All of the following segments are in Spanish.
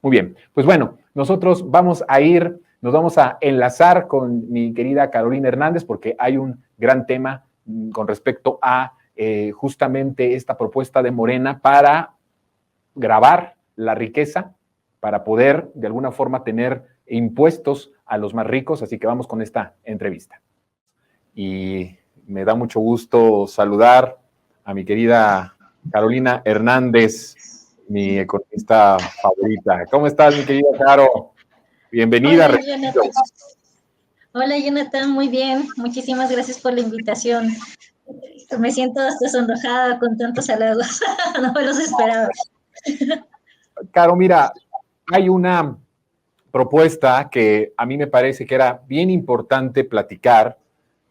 Muy bien, pues bueno, nosotros nos vamos a enlazar con mi querida Carolina Hernández porque hay un gran tema con respecto a justamente esta propuesta de Morena para gravar la riqueza, para poder de alguna forma tener impuestos a los más ricos, así que vamos con esta entrevista. Y me da mucho gusto saludar a mi querida Carolina Hernández, mi economista favorita. ¿Cómo estás, mi querida Caro? Bienvenida. Hola, Jonathan. Hola, Jonathan, muy bien. Muchísimas gracias por la invitación. Me siento hasta sonrojada con tantos halagos. No me los esperaba. Caro, mira, hay una propuesta que a mí me parece que era bien importante platicar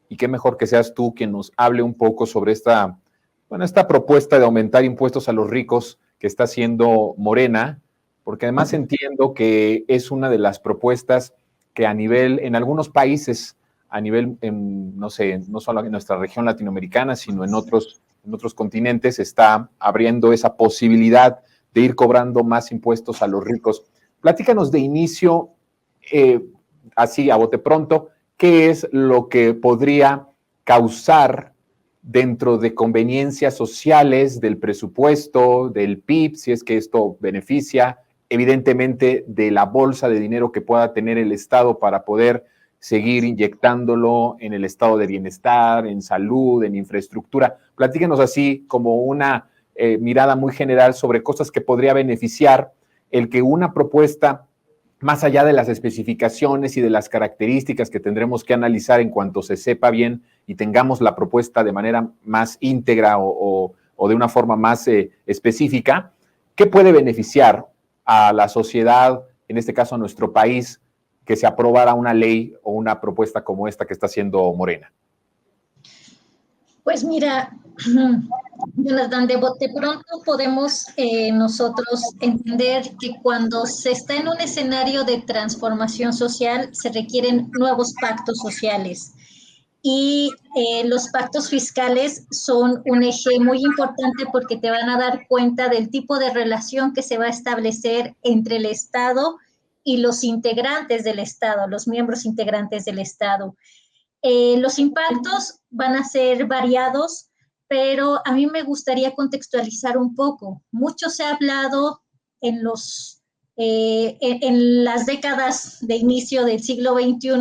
y qué mejor que seas tú quien nos hable un poco sobre esta propuesta de aumentar impuestos a los ricos que está haciendo Morena, porque además entiendo que es una de las propuestas que en algunos países, no solo en nuestra región latinoamericana, sino en otros continentes, está abriendo esa posibilidad de ir cobrando más impuestos a los ricos. Platícanos de inicio, así a bote pronto, ¿qué es lo que podría causar dentro de conveniencias sociales del presupuesto, del PIB, si es que esto beneficia, evidentemente de la bolsa de dinero que pueda tener el Estado para poder seguir inyectándolo en el estado de bienestar, en salud, en infraestructura? Platíquenos así como una mirada muy general sobre cosas que podría beneficiar el que una propuesta, más allá de las especificaciones y de las características que tendremos que analizar en cuanto se sepa bien y tengamos la propuesta de manera más íntegra o de una forma más específica, ¿qué puede beneficiar a la sociedad, en este caso a nuestro país, que se aprobara una ley o una propuesta como esta que está haciendo Morena? Pues mira, Jonathan, de pronto podemos nosotros entender que cuando se está en un escenario de transformación social se requieren nuevos pactos sociales y los pactos fiscales son un eje muy importante porque te van a dar cuenta del tipo de relación que se va a establecer entre el Estado y los integrantes del Estado, los miembros integrantes del Estado. Los impactos van a ser variados, pero a mí me gustaría contextualizar un poco. Mucho se ha hablado en las décadas de inicio del siglo XXI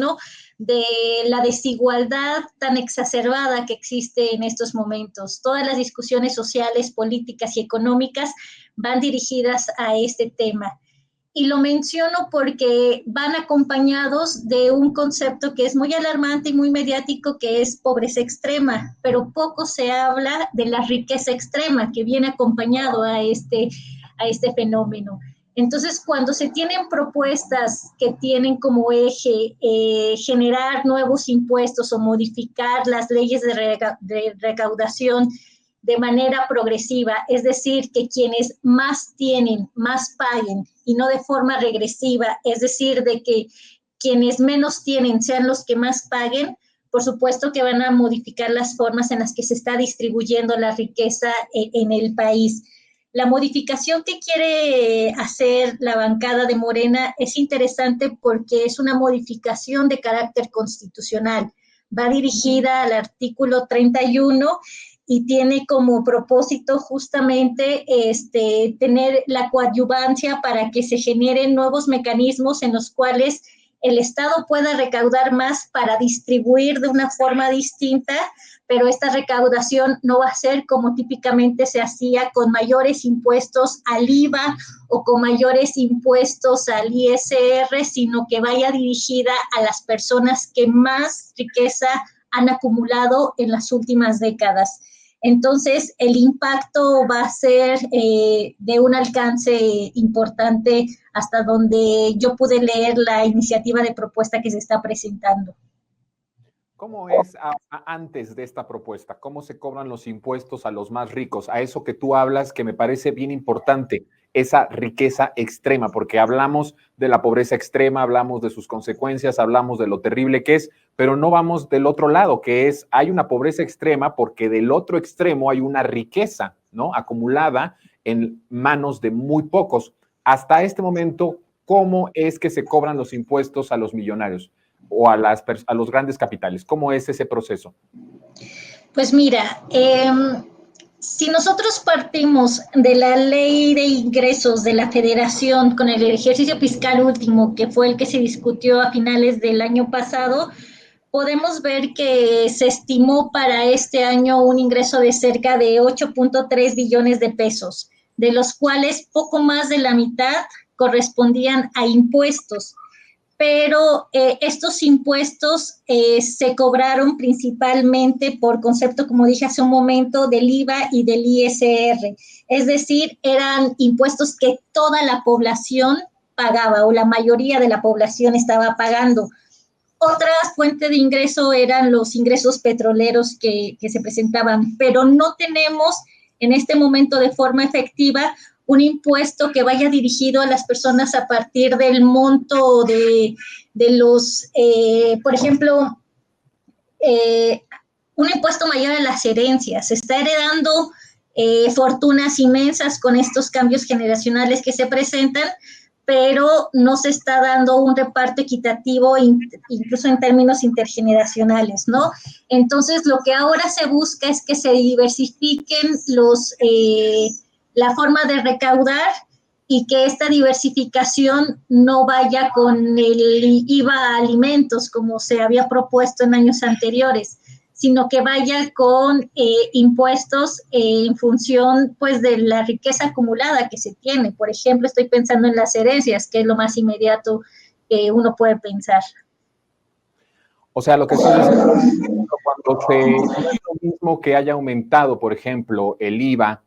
de la desigualdad tan exacerbada que existe en estos momentos. Todas las discusiones sociales, políticas y económicas van dirigidas a este tema. Y lo menciono porque van acompañados de un concepto que es muy alarmante y muy mediático, que es pobreza extrema, pero poco se habla de la riqueza extrema que viene acompañado a este fenómeno. Entonces, cuando se tienen propuestas que tienen como eje generar nuevos impuestos o modificar las leyes de recaudación de manera progresiva, es decir, que quienes más tienen, más paguen y no de forma regresiva, es decir, de que quienes menos tienen sean los que más paguen, por supuesto que van a modificar las formas en las que se está distribuyendo la riqueza en el país. La modificación que quiere hacer la bancada de Morena es interesante porque es una modificación de carácter constitucional. Va dirigida al artículo 31 y tiene como propósito justamente tener la coadyuvancia para que se generen nuevos mecanismos en los cuales el Estado pueda recaudar más para distribuir de una forma distinta, pero esta recaudación no va a ser como típicamente se hacía con mayores impuestos al IVA o con mayores impuestos al ISR, sino que vaya dirigida a las personas que más riqueza han acumulado en las últimas décadas. Entonces, el impacto va a ser de un alcance importante hasta donde yo pude leer la iniciativa de propuesta que se está presentando. ¿Cómo es antes de esta propuesta? ¿Cómo se cobran los impuestos a los más ricos? A eso que tú hablas, que me parece bien importante, esa riqueza extrema, porque hablamos de la pobreza extrema, hablamos de sus consecuencias, hablamos de lo terrible que es, pero no vamos del otro lado, que es, hay una pobreza extrema porque del otro extremo hay una riqueza, ¿no? Acumulada en manos de muy pocos. hasta este momento, ¿cómo es que se cobran los impuestos a los millonarios o a los grandes capitales? ¿Cómo es ese proceso? Pues mira, si nosotros partimos de la ley de ingresos de la Federación con el ejercicio fiscal último, que fue el que se discutió a finales del año pasado, podemos ver que se estimó para este año un ingreso de cerca de 8.3 billones de pesos, de los cuales poco más de la mitad correspondían a impuestos. Pero estos impuestos se cobraron principalmente por concepto, como dije hace un momento, del IVA y del ISR. Es decir, eran impuestos que toda la población pagaba o la mayoría de la población estaba pagando. Otra fuente de ingreso eran los ingresos petroleros que se presentaban, pero no tenemos en este momento de forma efectiva un impuesto que vaya dirigido a las personas a partir del monto de los, por ejemplo, un impuesto mayor a las herencias. Se está heredando fortunas inmensas con estos cambios generacionales que se presentan, pero no se está dando un reparto equitativo, incluso en términos intergeneracionales, ¿no? Entonces, lo que ahora se busca es que se diversifiquen la forma de recaudar y que esta diversificación no vaya con el IVA a alimentos, como se había propuesto en años anteriores, sino que vaya con impuestos en función, pues, de la riqueza acumulada que se tiene. Por ejemplo, estoy pensando en las herencias, que es lo más inmediato que uno puede pensar. O sea, lo que estoy diciendo, cuando no es lo mismo que haya aumentado, por ejemplo, el IVA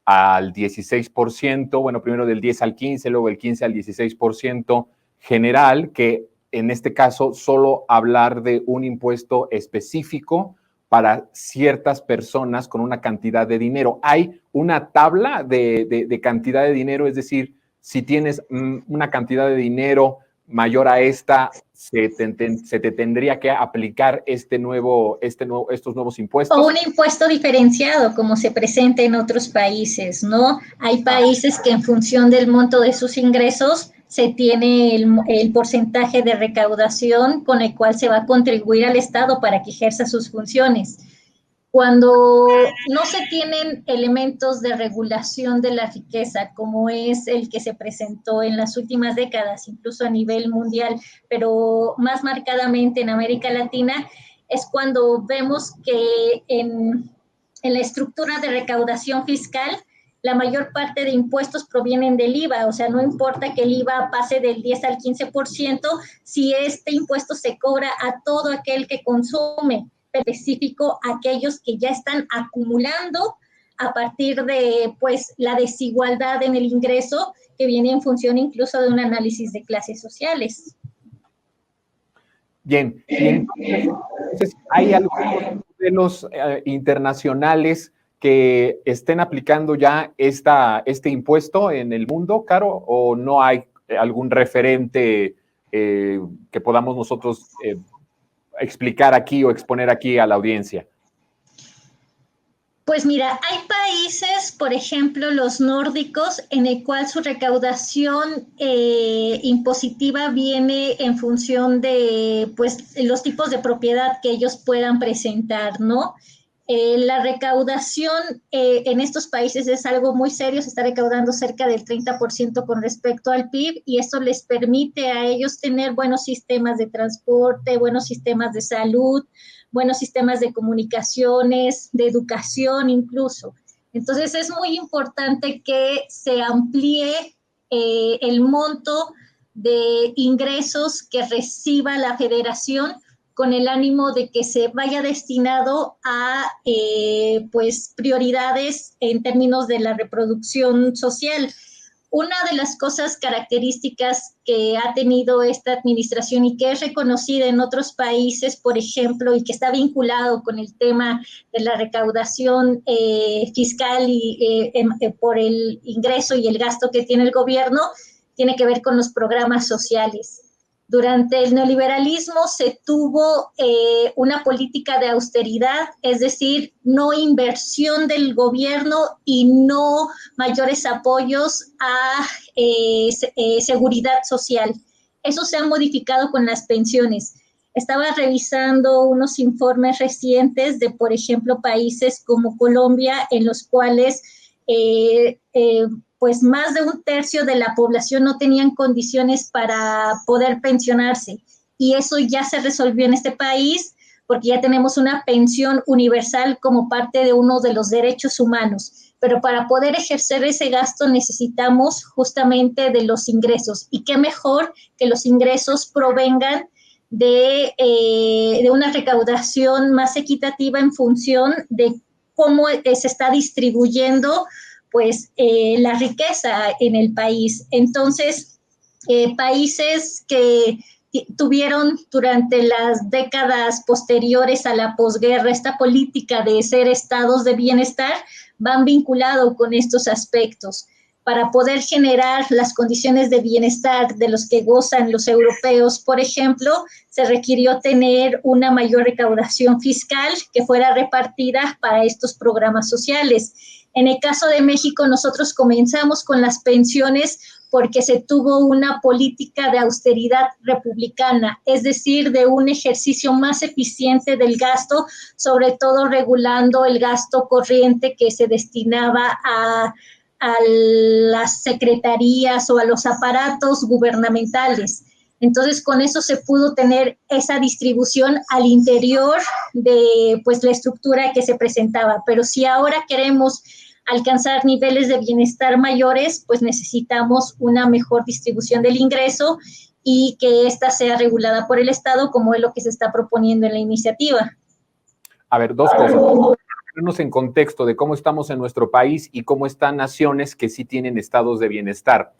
al 16%, bueno, primero del 10 al 15, luego el 15 al 16% general, que en este caso solo hablar de un impuesto específico para ciertas personas con una cantidad de dinero. Hay una tabla de cantidad de dinero, es decir, si tienes una cantidad de dinero mayor a esta, se te tendría que aplicar estos nuevos impuestos. O un impuesto diferenciado, como se presenta en otros países, ¿no? Hay países que en función del monto de sus ingresos se tiene el porcentaje de recaudación con el cual se va a contribuir al Estado para que ejerza sus funciones. Cuando no se tienen elementos de regulación de la riqueza, como es el que se presentó en las últimas décadas, incluso a nivel mundial, pero más marcadamente en América Latina, es cuando vemos que en la estructura de recaudación fiscal, la mayor parte de impuestos provienen del IVA, o sea, no importa que el IVA pase del 10 al 15%, si este impuesto se cobra a todo aquel que consume, específico a aquellos que ya están acumulando a partir de, pues, la desigualdad en el ingreso que viene en función incluso de un análisis de clases sociales. Bien, y entonces, ¿hay algunos modelos internacionales que estén aplicando ya este impuesto en el mundo, Caro, o no hay algún referente que podamos nosotros explicar aquí o exponer aquí a la audiencia? Pues mira, hay países, por ejemplo, los nórdicos, en el cual su recaudación impositiva viene en función de, pues, los tipos de propiedad que ellos puedan presentar, ¿no? La recaudación en estos países es algo muy serio, se está recaudando cerca del 30% con respecto al PIB y esto les permite a ellos tener buenos sistemas de transporte, buenos sistemas de salud, buenos sistemas de comunicaciones, de educación incluso. Entonces es muy importante que se amplíe el monto de ingresos que reciba la federación con el ánimo de que se vaya destinado a pues prioridades en términos de la reproducción social. Una de las cosas características que ha tenido esta administración y que es reconocida en otros países, por ejemplo, y que está vinculado con el tema de la recaudación fiscal y por el ingreso y el gasto que tiene el gobierno, tiene que ver con los programas sociales. Durante el neoliberalismo se tuvo una política de austeridad, es decir, no inversión del gobierno y no mayores apoyos a seguridad social. Eso se ha modificado con las pensiones. Estaba revisando unos informes recientes de, por ejemplo, países como Colombia, en los cuales pues más de un tercio de la población no tenían condiciones para poder pensionarse. Y eso ya se resolvió en este país porque ya tenemos una pensión universal como parte de uno de los derechos humanos. Pero para poder ejercer ese gasto necesitamos justamente de los ingresos. Y qué mejor que los ingresos provengan de una recaudación más equitativa en función de cómo se está distribuyendo pues la riqueza en el país. Entonces, países que tuvieron durante las décadas posteriores a la posguerra esta política de ser estados de bienestar van vinculados con estos aspectos. Para poder generar las condiciones de bienestar de los que gozan los europeos, por ejemplo, se requirió tener una mayor recaudación fiscal que fuera repartida para estos programas sociales. En el caso de México, nosotros comenzamos con las pensiones porque se tuvo una política de austeridad republicana, es decir, de un ejercicio más eficiente del gasto, sobre todo regulando el gasto corriente que se destinaba a las secretarías o a los aparatos gubernamentales. Entonces, con eso se pudo tener esa distribución al interior de pues, la estructura que se presentaba. Pero si ahora queremos alcanzar niveles de bienestar mayores, pues necesitamos una mejor distribución del ingreso y que ésta sea regulada por el Estado, como es lo que se está proponiendo en la iniciativa. A ver, dos cosas. Ponernos en contexto de cómo estamos en nuestro país y cómo están naciones que sí tienen estados de bienestar.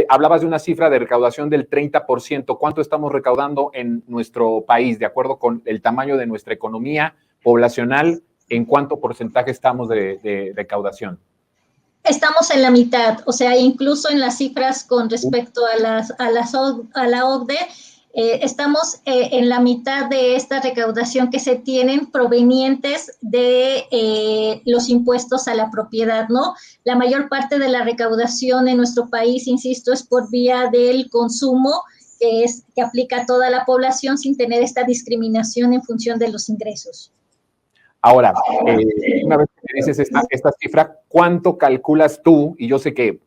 Hablabas de una cifra de recaudación del 30%. ¿Cuánto estamos recaudando en nuestro país, de acuerdo con el tamaño de nuestra economía poblacional? ¿En cuánto porcentaje estamos de recaudación? Estamos en la mitad, o sea, incluso en las cifras con respecto a la OCDE, estamos en la mitad de esta recaudación que se tienen provenientes de los impuestos a la propiedad, ¿no? La mayor parte de la recaudación en nuestro país, insisto, es por vía del consumo, que aplica a toda la población sin tener esta discriminación en función de los ingresos. Ahora, una vez que dices esta cifra, ¿cuánto calculas tú? Y yo sé que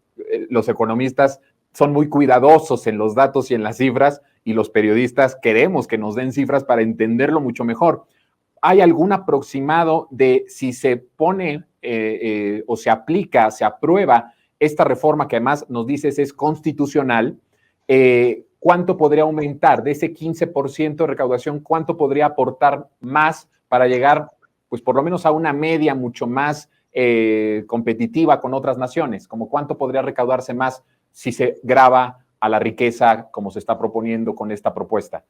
los economistas son muy cuidadosos en los datos y en las cifras, y los periodistas queremos que nos den cifras para entenderlo mucho mejor. ¿Hay algún aproximado de si se pone o se aplica, se aprueba esta reforma que además nos dices es constitucional? ¿Cuánto podría aumentar de ese 15% de recaudación? ¿Cuánto podría aportar más para llegar pues por lo menos a una media mucho más competitiva con otras naciones? ¿Como cuánto podría recaudarse más si se grava a la riqueza como se está proponiendo con esta propuesta?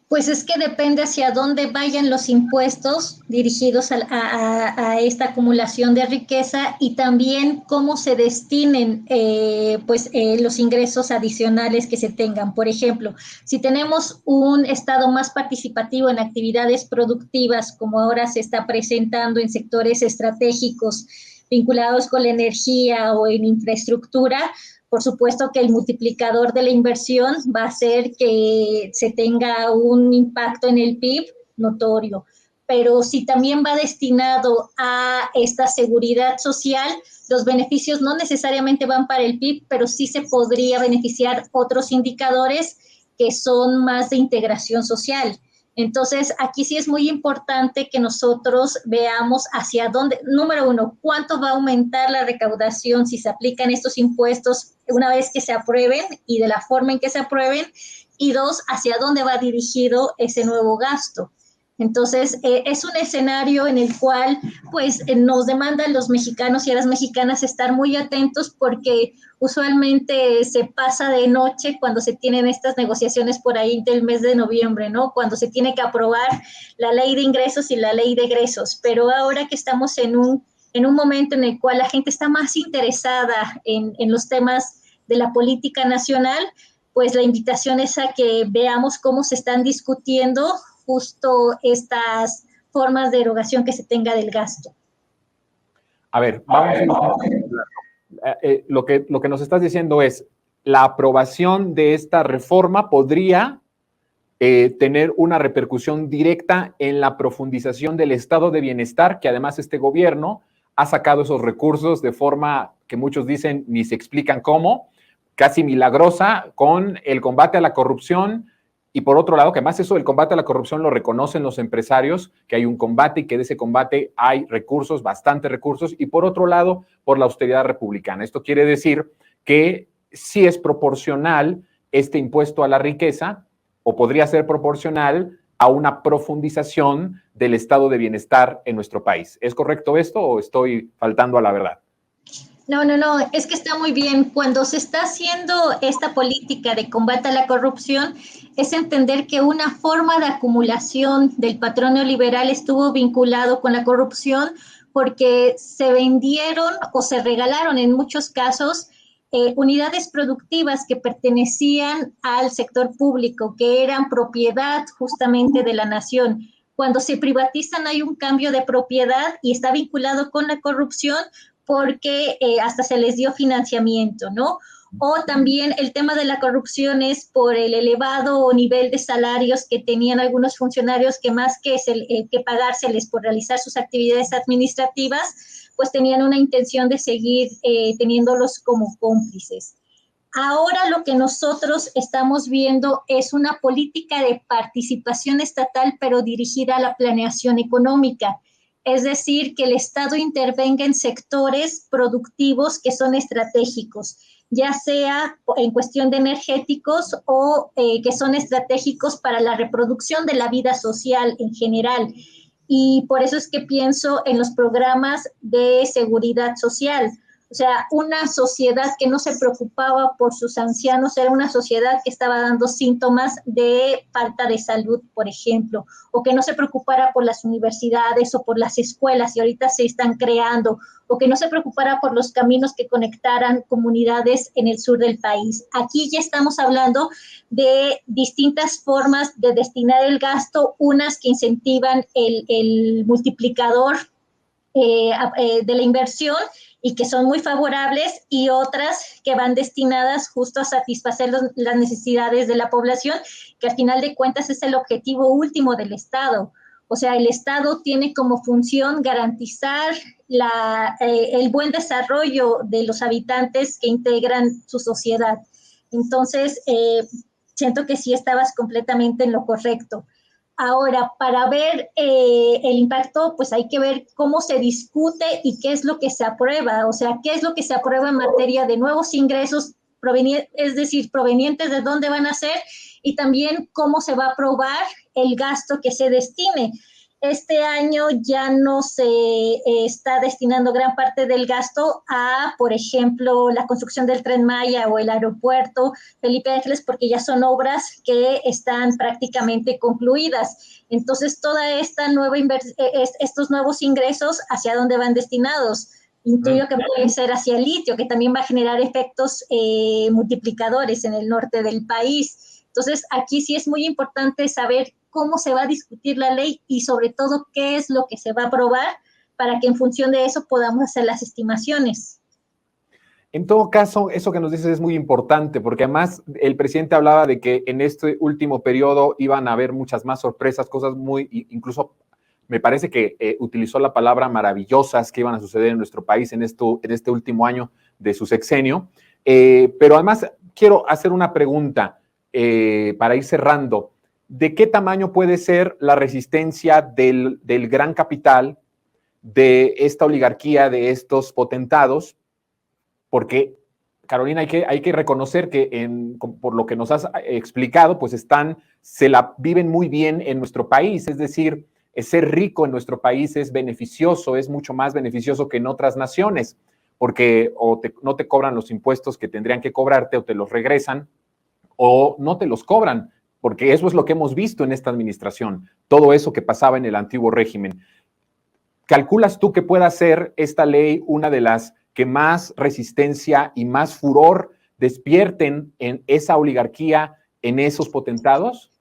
Pues es que depende hacia dónde vayan los impuestos dirigidos a esta acumulación de riqueza y también cómo se destinen los ingresos adicionales que se tengan. Por ejemplo, si tenemos un Estado más participativo en actividades productivas, como ahora se está presentando en sectores estratégicos vinculados con la energía o en infraestructura, por supuesto que el multiplicador de la inversión va a hacer que se tenga un impacto en el PIB notorio. Pero si también va destinado a esta seguridad social, los beneficios no necesariamente van para el PIB, pero sí se podría beneficiar otros indicadores que son más de integración social. Entonces, aquí sí es muy importante que nosotros veamos hacia dónde, número uno, cuánto va a aumentar la recaudación si se aplican estos impuestos una vez que se aprueben y de la forma en que se aprueben, y dos, hacia dónde va dirigido ese nuevo gasto. Entonces, es un escenario en el cual pues nos demandan los mexicanos y a las mexicanas estar muy atentos porque usualmente se pasa de noche cuando se tienen estas negociaciones por ahí del mes de noviembre, ¿no? Cuando se tiene que aprobar la ley de ingresos y la ley de egresos. Pero ahora que estamos en un momento en el cual la gente está más interesada en los temas de la política nacional, pues la invitación es a que veamos cómo se están discutiendo justo estas formas de erogación que se tenga del gasto. A ver, vamos a ir. Lo que nos estás diciendo es, la aprobación de esta reforma podría tener una repercusión directa en la profundización del estado de bienestar, que además este gobierno ha sacado esos recursos de forma que muchos dicen ni se explican cómo, casi milagrosa, con el combate a la corrupción. Y por otro lado, que más eso del combate a la corrupción lo reconocen los empresarios, que hay un combate y que de ese combate hay recursos, bastantes recursos, y por otro lado, por la austeridad republicana. Esto quiere decir que sí es proporcional este impuesto a la riqueza, o podría ser proporcional a una profundización del estado de bienestar en nuestro país. ¿Es correcto esto o estoy faltando a la verdad? No, es que está muy bien. Cuando se está haciendo esta política de combate a la corrupción, es entender que una forma de acumulación del patrón neoliberal estuvo vinculado con la corrupción porque se vendieron o se regalaron en muchos casos unidades productivas que pertenecían al sector público, que eran propiedad justamente de la nación. Cuando se privatizan hay un cambio de propiedad y está vinculado con la corrupción porque hasta se les dio financiamiento, ¿no? O también el tema de la corrupción es por el elevado nivel de salarios que tenían algunos funcionarios que más que pagárseles por realizar sus actividades administrativas, pues tenían una intención de seguir teniéndolos como cómplices. Ahora lo que nosotros estamos viendo es una política de participación estatal, pero dirigida a la planeación económica. Es decir, que el Estado intervenga en sectores productivos que son estratégicos, ya sea en cuestión de energéticos o que son estratégicos para la reproducción de la vida social en general. Y por eso es que pienso en los programas de seguridad social. O sea, una sociedad que no se preocupaba por sus ancianos era una sociedad que estaba dando síntomas de falta de salud, por ejemplo, o que no se preocupara por las universidades o por las escuelas y ahorita se están creando, o que no se preocupara por los caminos que conectaran comunidades en el sur del país. Aquí ya estamos hablando de distintas formas de destinar el gasto, unas que incentivan el multiplicador de la inversión y que son muy favorables, y otras que van destinadas justo a satisfacer las necesidades de la población, que al final de cuentas es el objetivo último del Estado. O sea, el Estado tiene como función garantizar el buen desarrollo de los habitantes que integran su sociedad. Entonces, siento que sí estabas completamente en lo correcto. Ahora, para ver el impacto, pues hay que ver cómo se discute y qué es lo que se aprueba, o sea, qué es lo que se aprueba en materia de nuevos ingresos, es decir, provenientes de dónde van a ser, y también cómo se va a aprobar el gasto que se destine. Este año ya no se está destinando gran parte del gasto a, por ejemplo, la construcción del Tren Maya o el aeropuerto Felipe Ángeles, porque ya son obras que están prácticamente concluidas. Entonces, toda esta nueva estos nuevos ingresos, ¿hacia dónde van destinados? Intuyo que puede ser hacia el litio, que también va a generar efectos multiplicadores en el norte del país. Entonces, aquí sí es muy importante saber cómo se va a discutir la ley y sobre todo qué es lo que se va a aprobar para que en función de eso podamos hacer las estimaciones. En todo caso, eso que nos dices es muy importante, porque además el presidente hablaba de que en este último periodo iban a haber muchas más sorpresas, cosas muy, incluso me parece que utilizó la palabra maravillosas que iban a suceder en nuestro país en este último año de su sexenio. Pero además quiero hacer una pregunta para ir cerrando. ¿De qué tamaño puede ser la resistencia del gran capital, de esta oligarquía, de estos potentados? Porque, Carolina, hay que reconocer que por lo que nos has explicado, pues se la viven muy bien en nuestro país, es decir, ser rico en nuestro país es beneficioso, es mucho más beneficioso que en otras naciones, porque no te cobran los impuestos que tendrían que cobrarte o te los regresan o no te los cobran, porque eso es lo que hemos visto en esta administración, todo eso que pasaba en el antiguo régimen. ¿Calculas tú que pueda ser esta ley una de las que más resistencia y más furor despierten en esa oligarquía, en esos potentados?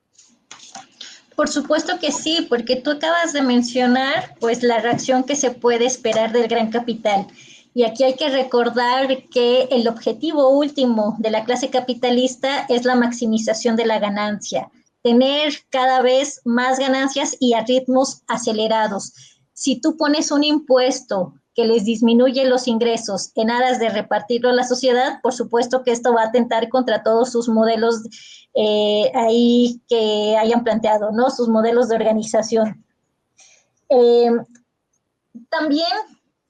Por supuesto que sí, porque tú acabas de mencionar pues la reacción que se puede esperar del gran capital. Y aquí hay que recordar que el objetivo último de la clase capitalista es la maximización de la ganancia, tener cada vez más ganancias y a ritmos acelerados. Si tú pones un impuesto que les disminuye los ingresos en aras de repartirlo a la sociedad, por supuesto que esto va a atentar contra todos sus modelos ahí que hayan planteado, ¿no? Sus modelos de organización. También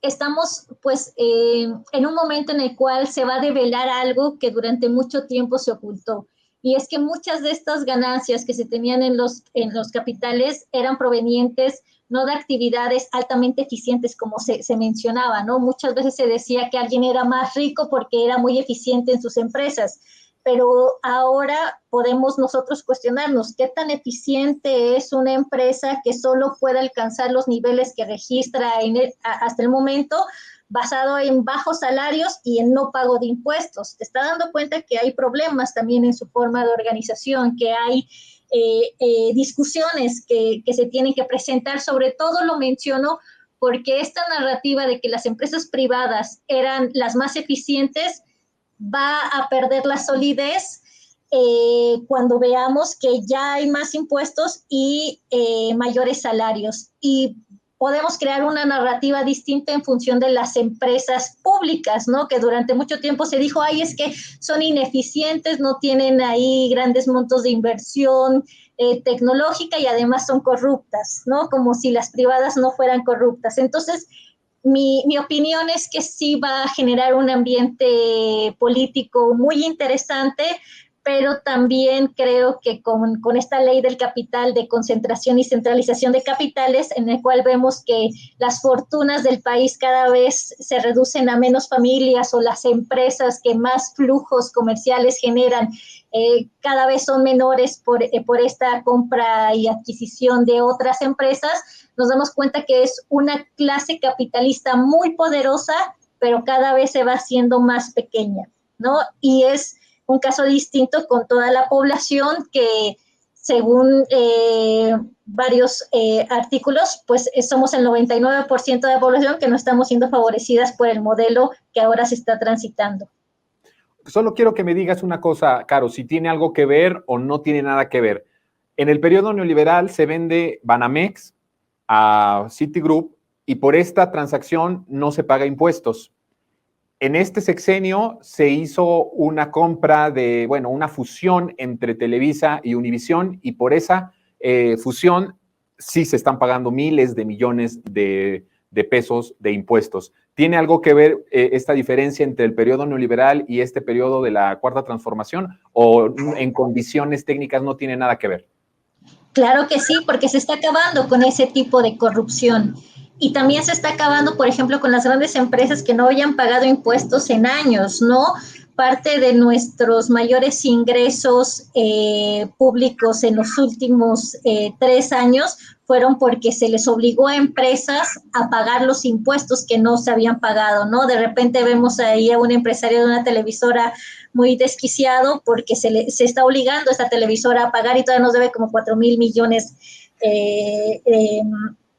estamos pues en un momento en el cual se va a develar algo que durante mucho tiempo se ocultó. Y es que muchas de estas ganancias que se tenían en los capitales eran provenientes no de actividades altamente eficientes como se mencionaba, ¿no? Muchas veces se decía que alguien era más rico porque era muy eficiente en sus empresas, pero ahora podemos nosotros cuestionarnos qué tan eficiente es una empresa que solo puede alcanzar los niveles que registra hasta el momento basado en bajos salarios y en no pago de impuestos. Te está dando cuenta que hay problemas también en su forma de organización, que hay discusiones que se tienen que presentar. Sobre todo lo menciono porque esta narrativa de que las empresas privadas eran las más eficientes va a perder la solidez cuando veamos que ya hay más impuestos y mayores salarios. Y podemos crear una narrativa distinta en función de las empresas públicas, ¿no? Que durante mucho tiempo se dijo, ay, es que son ineficientes, no tienen ahí grandes montos de inversión tecnológica y además son corruptas, ¿no? Como si las privadas no fueran corruptas. Entonces, mi opinión es que sí va a generar un ambiente político muy interesante, pero también creo que con esta ley del capital de concentración y centralización de capitales, en el cual vemos que las fortunas del país cada vez se reducen a menos familias o las empresas que más flujos comerciales generan cada vez son menores por esta compra y adquisición de otras empresas, nos damos cuenta que es una clase capitalista muy poderosa, pero cada vez se va haciendo más pequeña, ¿no? Y es un caso distinto con toda la población que, según varios artículos, pues somos el 99% de la población que no estamos siendo favorecidas por el modelo que ahora se está transitando. Solo quiero que me digas una cosa, Caro, si tiene algo que ver o no tiene nada que ver. En el periodo neoliberal se vende Banamex a Citigroup y por esta transacción no se paga impuestos. En este sexenio se hizo una compra de, bueno, una fusión entre Televisa y Univisión y por esa fusión sí se están pagando miles de millones de pesos de impuestos. ¿Tiene algo que ver esta diferencia entre el periodo neoliberal y este periodo de la Cuarta Transformación o en condiciones técnicas no tiene nada que ver? Claro que sí, porque se está acabando con ese tipo de corrupción. Y también se está acabando, por ejemplo, con las grandes empresas que no hayan pagado impuestos en años, ¿no? Parte de nuestros mayores ingresos públicos en los últimos 3 años fueron porque se les obligó a empresas a pagar los impuestos que no se habían pagado, ¿no? De repente vemos ahí a un empresario de una televisora muy desquiciado porque se está obligando a esta televisora a pagar y todavía nos debe como 4,000 millones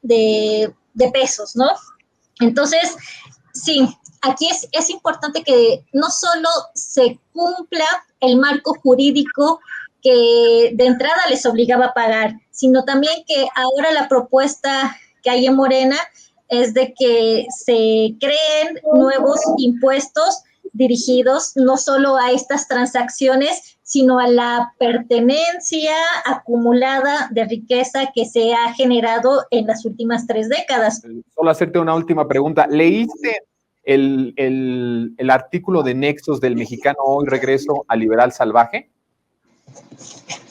de pesos, ¿no? Entonces, sí, aquí es importante que no solo se cumpla el marco jurídico que de entrada les obligaba a pagar, sino también que ahora la propuesta que hay en Morena es de que se creen nuevos impuestos dirigidos no solo a estas transacciones, sino a la pertenencia acumulada de riqueza que se ha generado en las últimas 3 décadas. Solo hacerte una última pregunta. ¿Leíste el artículo de Nexos del Mexicano Hoy Regreso al Liberal Salvaje?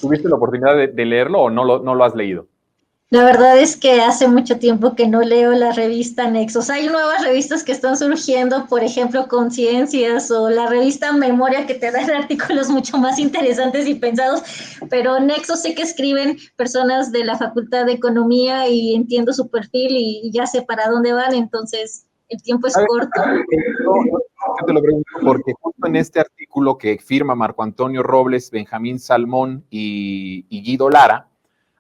¿Tuviste la oportunidad de leerlo o no lo has leído? La verdad es que hace mucho tiempo que no leo la revista Nexos. Hay nuevas revistas que están surgiendo, por ejemplo, Conciencias o la revista Memoria, que te dan artículos mucho más interesantes y pensados, pero Nexos sé que escriben personas de la Facultad de Economía y entiendo su perfil y ya sé para dónde van, entonces el tiempo es corto. que te lo pregunto? Porque justo en este artículo que firma Marco Antonio Robles, Benjamín Salmón y Guido Lara,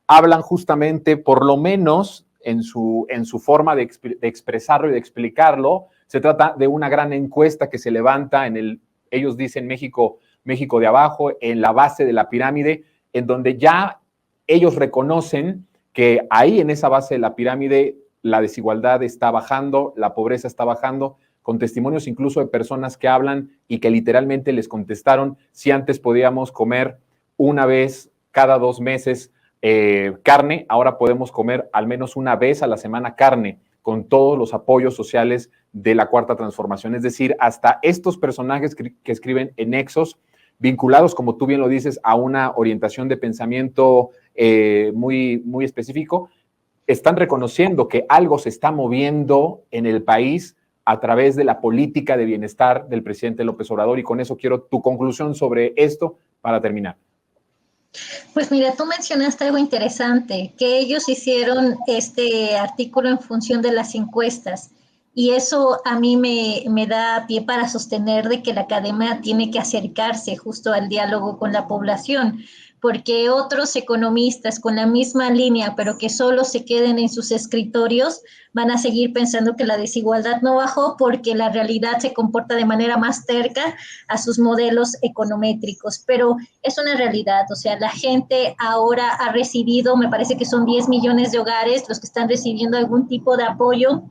hablan justamente, por lo menos en su forma de expresarlo y de explicarlo, se trata de una gran encuesta que se levanta ellos dicen México de abajo, en la base de la pirámide, en donde ya ellos reconocen que ahí en esa base de la pirámide la desigualdad está bajando, la pobreza está bajando, con testimonios incluso de personas que hablan y que literalmente les contestaron si antes podíamos comer una vez cada 2 meses carne, ahora podemos comer al menos una vez a la semana carne, con todos los apoyos sociales de la Cuarta Transformación. Es decir, hasta estos personajes que escriben en nexos, vinculados, como tú bien lo dices, a una orientación de pensamiento muy, muy específico, están reconociendo que algo se está moviendo en el país a través de la política de bienestar del presidente López Obrador. Y con eso quiero tu conclusión sobre esto para terminar. Pues mira, tú mencionaste algo interesante, que ellos hicieron este artículo en función de las encuestas. Y eso a mí me da pie para sostener de que la academia tiene que acercarse justo al diálogo con la población, porque otros economistas con la misma línea, pero que solo se queden en sus escritorios, van a seguir pensando que la desigualdad no bajó porque la realidad se comporta de manera más terca a sus modelos econométricos. Pero es una realidad, o sea, la gente ahora ha recibido, me parece que son 10 millones de hogares los que están recibiendo algún tipo de apoyo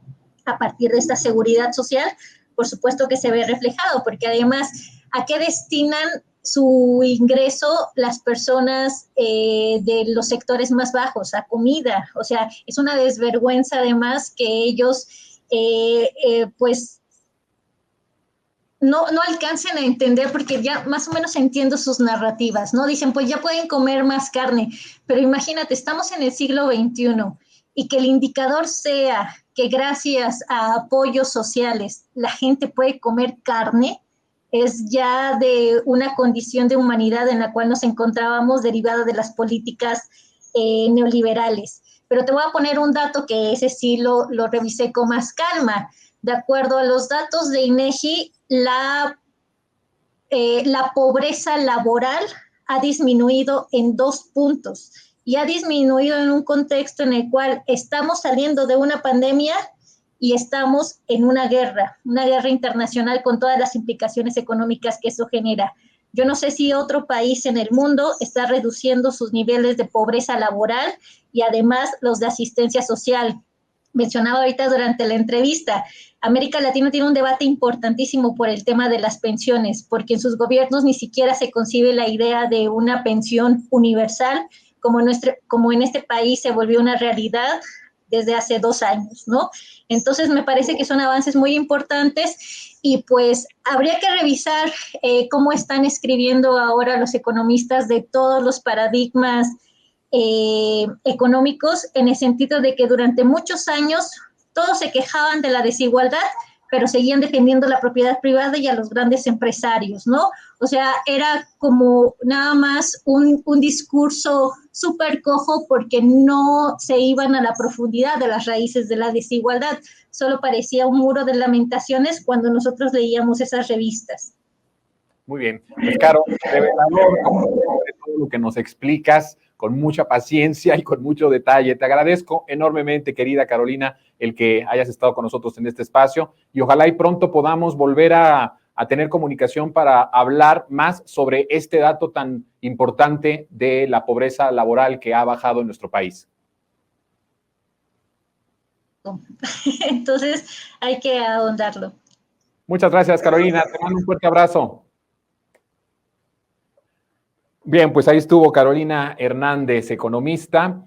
a partir de esta seguridad social. Por supuesto que se ve reflejado, porque además, ¿a qué destinan su ingreso las personas de los sectores más bajos? A comida. O sea, es una desvergüenza además que ellos pues no alcancen a entender, porque ya más o menos entiendo sus narrativas, ¿no? Dicen, pues ya pueden comer más carne, pero imagínate, estamos en el siglo XXI y que el indicador sea que gracias a apoyos sociales la gente puede comer carne, es ya de una condición de humanidad en la cual nos encontrábamos derivada de las políticas neoliberales. Pero te voy a poner un dato que ese sí lo revisé con más calma. De acuerdo a los datos de INEGI, la pobreza laboral ha disminuido en 2 puntos y ha disminuido en un contexto en el cual estamos saliendo de una pandemia y estamos en una guerra internacional con todas las implicaciones económicas que eso genera. Yo no sé si otro país en el mundo está reduciendo sus niveles de pobreza laboral y además los de asistencia social. Mencionaba ahorita durante la entrevista, América Latina tiene un debate importantísimo por el tema de las pensiones, porque en sus gobiernos ni siquiera se concibe la idea de una pensión universal, como en este país se volvió una realidad desde hace 2 años, ¿no? Entonces me parece que son avances muy importantes y pues habría que revisar cómo están escribiendo ahora los economistas de todos los paradigmas económicos, en el sentido de que durante muchos años todos se quejaban de la desigualdad, pero seguían defendiendo la propiedad privada y a los grandes empresarios, ¿no? O sea, era como nada más un discurso súper cojo porque no se iban a la profundidad de las raíces de la desigualdad. Solo parecía un muro de lamentaciones cuando nosotros leíamos esas revistas. Muy bien. Pues, Caro, revelador, como siempre, todo lo que nos explicas con mucha paciencia y con mucho detalle. Te agradezco enormemente, querida Carolina, el que hayas estado con nosotros en este espacio y ojalá y pronto podamos volver a tener comunicación para hablar más sobre este dato tan importante de la pobreza laboral que ha bajado en nuestro país. Entonces hay que ahondarlo. Muchas gracias, Carolina. Te mando un fuerte abrazo. Bien, pues ahí estuvo Carolina Hernández, economista.